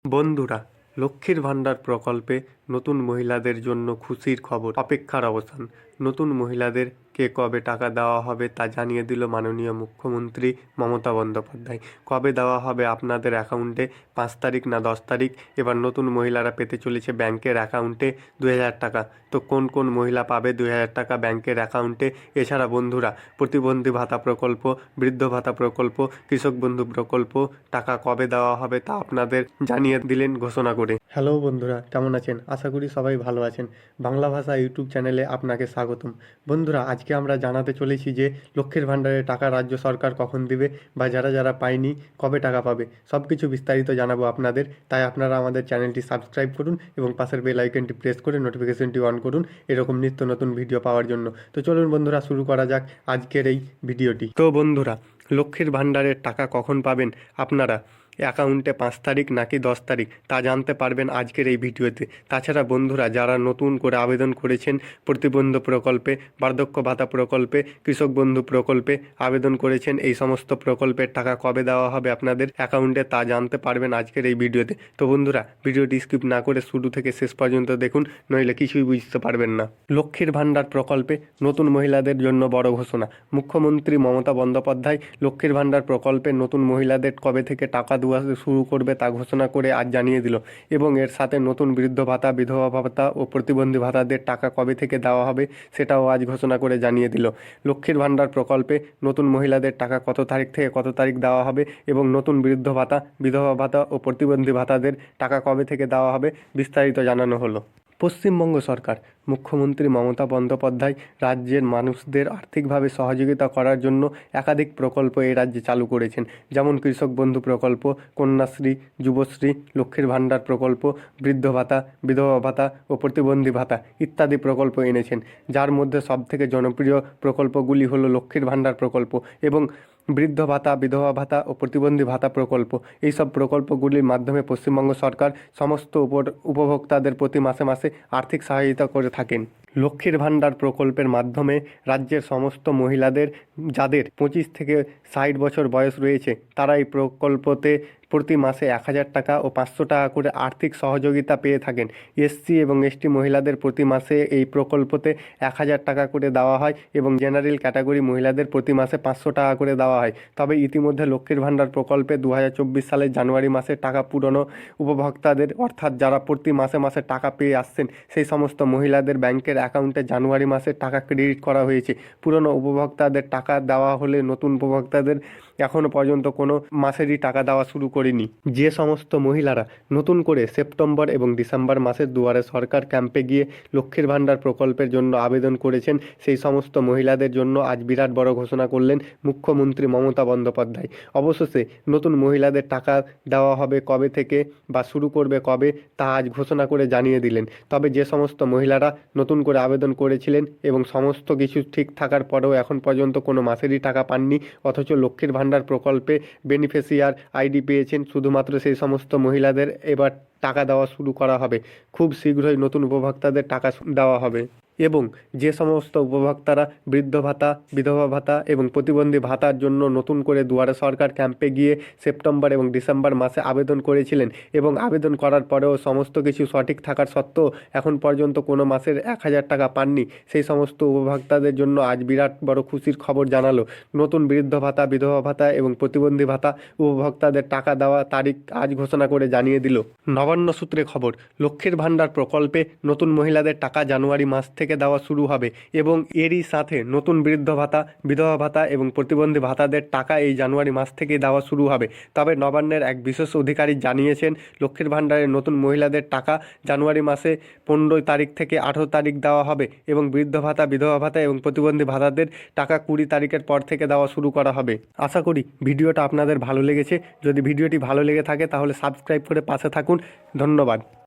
বন্ধুরা, লক্ষ্মীর ভাণ্ডার প্রকল্পে নতুন মহিলাদের জন্য খুশির খবর। অপেক্ষার অবসান। নতুন মহিলাদেরকে কবে টাকা দেওয়া হবে তা জানিয়ে দিল মাননীয় মুখ্যমন্ত্রী মমতা বন্দ্যোপাধ্যায়। কবে দেওয়া হবে আপনাদের অ্যাকাউন্টে, 5 তারিখ না 10 তারিখ? এবার নতুন মহিলারা পেতে চলেছে ব্যাংকের অ্যাকাউন্টে 2000 টাকা। তো কোন কোন মহিলা পাবে 2000 টাকা ব্যাংকের অ্যাকাউন্টে? এছাড়া বন্ধুরা, প্রতিবন্ধী ভাতা প্রকল্প, বৃদ্ধ ভাতা প্রকল্প, কৃষক বন্ধু প্রকল্প টাকা কবে দেওয়া হবে তা আপনাদের জানিয়ে দিলেন ঘোষণা করে। হ্যালো বন্ধুরা, কেমন আছেন? আশা করি সবাই ভালো আছেন। বাংলা ভাষা ইউটিউব চ্যানেলে আপনাকে স্বাগতম। বন্ধুরা, আজকে আমরা জানাতে চলেছি যে লক্ষ্মীর ভাণ্ডারের টাকা রাজ্য সরকার কখন দিবে বা যারা যারা পায়নি কবে টাকা পাবে, সব কিছু বিস্তারিত জানাবো আপনাদের। তাই আপনারা আমাদের চ্যানেলটি সাবস্ক্রাইব করুন এবং পাশের বেল আইকনটি প্রেস করে নোটিফিকেশনটি অন করুন এরকম নিত্য নতুন ভিডিও পাওয়ার জন্য। তো চলুন বন্ধুরা, শুরু করা যাক আজকের এই ভিডিওটি। তো বন্ধুরা, লক্ষ্মীর ভাণ্ডারের টাকা কখন পাবেন আপনারা, অ্যাকাউন্টে 5 তারিখ নাকি 10 তারিখ, তা জানতে পারবেন আজকের এই ভিডিওতে। তাছাড়া বন্ধুরা, যারা নতুন করে আবেদন করেছেন প্রতিবন্ধী প্রকল্পে, বার্ধক্য ভাতা প্রকল্পে, কৃষক বন্ধু প্রকল্পে আবেদন করেছেন, এই সমস্ত প্রকল্পের টাকা কবে দেওয়া হবে আপনাদের অ্যাকাউন্টে তা জানতে পারবেন আজকের এই ভিডিওতে। তো বন্ধুরা, ভিডিওটি স্কিপ না করে শুরু থেকে শেষ পর্যন্ত দেখুন, নইলে কিছুই বুঝতে পারবেন না। লক্ষ্মীর ভাণ্ডার প্রকল্পে নতুন মহিলাদের জন্য বড় ঘোষণা। মুখ্যমন্ত্রী মমতা বন্দ্যোপাধ্যায় লক্ষ্মীর ভাণ্ডার প্রকল্পে নতুন মহিলাদের কবে থেকে টাকা দেওয়া শুরু করবে তা ঘোষণা করে আজ জানিয়ে দিল। এবং এর সাথে নতুন বৃদ্ধ ভাতা, বিধবা ভাতা ও প্রতিবন্ধী ভাতাদের টাকা কবে থেকে দেওয়া হবে সেটাও আজ ঘোষণা করে জানিয়ে দিল। লক্ষ্মীর ভাণ্ডার প্রকল্পে নতুন মহিলাদের টাকা কত তারিখ থেকে কত তারিখ দেওয়া হবে এবং নতুন বৃদ্ধ ভাতা, বিধবা ভাতা ও প্রতিবন্ধী ভাতাদের টাকা কবে থেকে দেওয়া হবে বিস্তারিত জানানো হলো। পশ্চিমবঙ্গ সরকার, মুখ্যমন্ত্রী মমতা বন্দ্যোপাধ্যায় রাজ্যের মানুষদের আর্থিকভাবে সহযোগিতা করার জন্য একাধিক প্রকল্প এই রাজ্যে চালু করেছেন। যেমন কৃষক বন্ধু প্রকল্প, কন্যাশ্রী, যুবশ্রী, লক্ষ্মীর ভাণ্ডার প্রকল্প, বৃদ্ধ ভাতা, বিধবা ভাতা ও প্রতিবন্ধী ভাতা ইত্যাদি প্রকল্প এনেছেন। যার মধ্যে সবথেকে জনপ্রিয় প্রকল্পগুলি হলো লক্ষ্মীর ভাণ্ডার প্রকল্প এবং বৃদ্ধ ভাতা, বিধবা ভাতা ও প্রতিবন্ধী ভাতা প্রকল্প। এই সব প্রকল্পগুলির মাধ্যমে পশ্চিমবঙ্গ সরকার সমস্ত উপভোক্তাদের প্রতি মাসে মাসে আর্থিক সহায়তা করে থাকেন। লক্ষ্মীর ভাণ্ডার প্রকল্পের মাধ্যমে রাজ্যের সমস্ত মহিলাদের, যাদের 25 থেকে 60 বছর বয়স রয়েছে, তারা এই প্রকল্পতে প্রতি মাসে 1000 টাকা ও 500 টাকা করে আর্থিক সহযোগিতা পেয়ে থাকেন। এসসি এবং এসটি মহিলাদের প্রতি মাসে এই প্রকল্পতে 1000 টাকা করে দেওয়া হয় এবং জেনারেল ক্যাটাগরি মহিলাদের প্রতি মাসে 500 টাকা করে দেওয়া হয়। তবে ইতিমধ্যে লক্ষ্মীর ভাণ্ডার প্রকল্পে 2024 সালের জানুয়ারি মাসে টাকা পুরনো উপভোক্তাদের, অর্থাৎ যারা প্রতি মাসে মাসে টাকা পেয়ে আসছেন, সেই সমস্ত মহিলাদের ব্যাংকের অ্যাকাউন্টে জানুয়ারি মাসে টাকা ক্রেডিট করা হয়েছে। পুরনো উপভোক্তাদের টাকা দেওয়া হলে নতুন উপভোক্তাদের এখনও পর্যন্ত কোনো মাসেরই টাকা দেওয়া শুরু করেনি। যে সমস্ত মহিলারা নতুন করে সেপ্টেম্বর এবং ডিসেম্বর মাসে দুয়ারে সরকার ক্যাম্পে গিয়ে লক্ষ্মীর ভাণ্ডার প্রকল্পের জন্য আবেদন করেছেন, সেই সমস্ত মহিলাদের জন্য আজ বিরাট বড় ঘোষণা করলেন মুখ্যমন্ত্রী মমতা বন্দ্যোপাধ্যায়। অবশেষে নতুন মহিলাদের টাকা দেওয়া হবে কবে থেকে বা শুরু করবে কবে তা আজ ঘোষণা করে জানিয়ে দিলেন। তবে যে সমস্ত মহিলারা নতুন করে আবেদন করেছিলেন এবং সমস্ত কিছু ঠিক থাকার পরেও এখন পর্যন্ত কোনো মাসেরই টাকা পাননি, অথচ লক্ষ্মীর ভাণ্ডার প্রকল্পে বেনিফিশিয়ার আইডি পেয়েছেন, শুধুমাত্র সেই সমস্ত মহিলাদের এবার টাকা দেওয়া শুরু করা হবে। খুব শীঘ্রই নতুন উপভোক্তাদের টাকা দেওয়া হবে এবং যে সমস্ত উপভোক্তারা বৃদ্ধ ভাতা, বিধবা ভাতা এবং প্রতিবন্ধী ভাতার জন্য নতুন করে দুয়ারে সরকার ক্যাম্পে গিয়ে সেপ্টেম্বর এবং ডিসেম্বর মাসে আবেদন করেছিলেন এবং আবেদন করার পরেও সমস্ত কিছু সঠিক থাকার সত্ত্বেও এখন পর্যন্ত কোনো মাসের 1000 টাকা পাননি, সেই সমস্ত উপভোক্তাদের জন্য আজ বিরাট বড় খুশির খবর জানালো। নতুন বৃদ্ধ ভাতা, বিধবা ভাতা এবং প্রতিবন্ধী ভাতা উপভোক্তাদের টাকা দেওয়া তারিখ আজ ঘোষণা করে জানিয়ে দিল। নবান্ন সূত্রে খবর, লক্ষ্মীর ভাণ্ডার প্রকল্পে নতুন মহিলাদের টাকা জানুয়ারি মাস থেকে দেওয়া শুরু হবে এবং এরই সাথে নতুন বৃদ্ধ ভাতা, বিধবা ভাতা এবং প্রতিবন্ধী ভাতাদের টাকা এই জানুয়ারি মাস থেকে দেওয়া শুরু হবে। তবে নবান্নের এক বিশেষ অধিকারী জানিয়েছেন, লক্ষ্মীর ভাণ্ডারের নতুন মহিলাদের টাকা জানুয়ারি মাসে 15 তারিখ থেকে 18 তারিখ দেওয়া হবে এবং বৃদ্ধ ভাতা, বিধবা ভাতা এবং প্রতিবন্ধী ভাতাদের টাকা 20 তারিখের পর থেকে দেওয়া শুরু করা হবে। আশা করি ভিডিওটা আপনাদের ভালো লেগেছে। যদি ভিডিওটি ভালো লেগে থাকে তাহলে সাবস্ক্রাইব করে পাশে থাকুন। ধন্যবাদ।